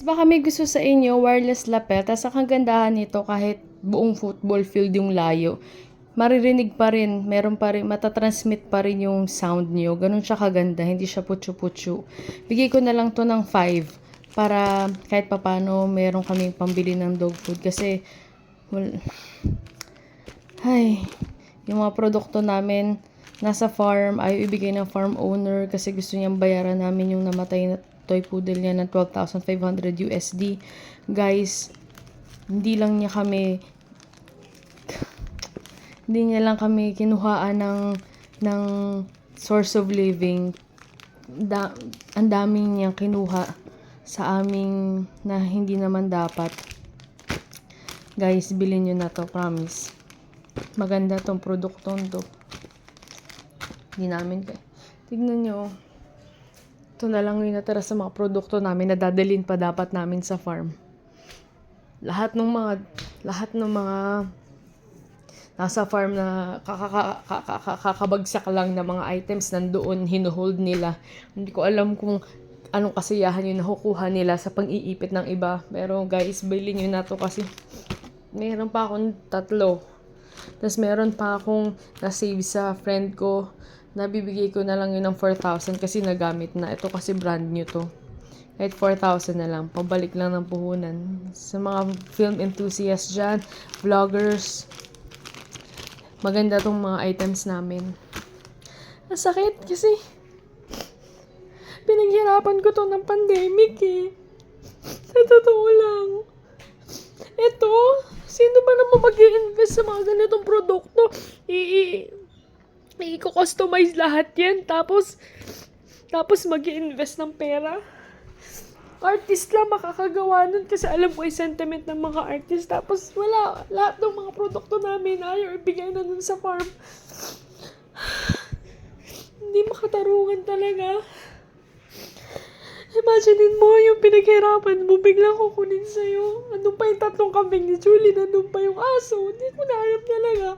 Baka may gusto sa inyo, wireless lapel, tas ang kagandahan nito kahit buong football field yung layo, maririnig pa rin, meron pa rin, matatransmit pa rin yung sound nyo. Ganun siya kaganda, hindi siya putyo-putyo. Bigay ko na lang to ng 5 para kahit papano meron kaming pambili ng dog food kasi yung mga produkto namin nasa farm, ayaw ibigay ng farm owner kasi gusto niyang bayaran namin yung namatay na toy poodle niya ng 12,500 USD. Guys, hindi niya lang kami kinuhaan ng source of living. Ang daming niyang kinuha sa aming na hindi naman dapat. Guys, bilhin nyo na to, promise. Maganda tong produktong to. Hindi namin tignan nyo. Ito na lang yung natira sa mga produkto namin na dadalhin pa dapat namin sa farm. Lahat ng mga nasa farm na kakabagsak lang na mga items nandoon, hinuhold nila. Hindi ko alam kung anong kasiyahan yung nakukuha nila sa pang-iipit ng iba. Pero guys, bilhin nyo na to kasi meron pa akong 3. Tapos meron pa akong na-save sa friend ko. Nabibigay ko na lang yun ng 4,000 kasi nagamit na. Ito kasi brand new to. Kahit 4,000 na lang. Pabalik lang ng puhunan. Sa mga film enthusiasts dyan, vloggers, maganda tong mga items namin. Masakit kasi pinaghirapan ko to ng pandemic eh. Sa totoo lang. Ito, sino ba naman mag-i-invest sa mga ganitong produkto? I-customize lahat yan. Tapos mag-i-invest ng pera. Artist lang makakagawa nun kasi alam ko yung sentiment ng mga artist. Tapos wala. Lahat ng mga produkto namin ayaw ibigay na nun sa farm. Hindi makatarungan talaga. Imaginein mo yung pinaghirapan mo, biglang kukunin sa'yo. Andun pa yung 3 kambing ni Julie, andun pa yung aso. Hindi ko na alam talaga.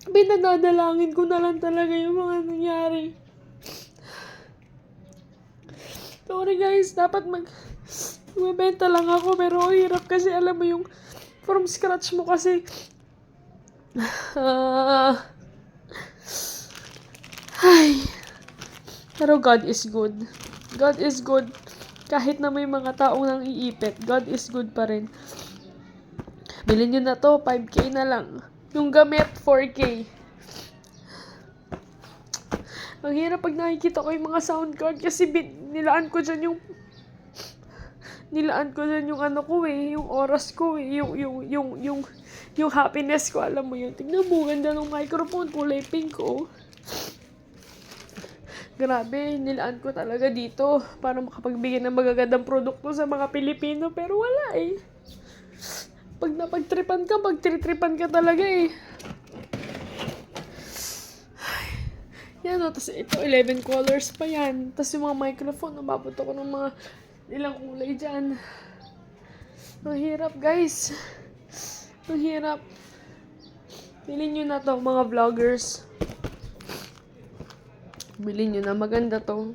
Pinadadalangin ko na lang talaga yung mga nangyari. Sorry guys, dapat magbenta lang ako, pero hirap kasi alam mo yung from scratch mo kasi. Pero God is good. God is good. Kahit na may mga taong nang iipit, God is good pa rin. Bilhin nyo na to, 5K na lang. Yung gamit, 4K. Ang hirap pag nakikita ko yung mga sound card kasi nilaan ko dyan yung ano ko eh, yung oras ko eh, yung happiness ko, alam mo yun. Tignan mo, ganda ng microphone, kulay pink oh. Grabe, nilaan ko talaga dito para makapagbigay ng magagandang produkto sa mga Pilipino. Pero wala eh. Pag napagtripan ka, magtritripan ka talaga eh. Yan o, tapos ito 11 colors pa yan. Tapos yung mga microphone, nababot ako ng mga ilang kulay dyan. Ang hirap guys. Ang hirap. Bilhin nyo na to mga vloggers. Bilhin nyo na, maganda to.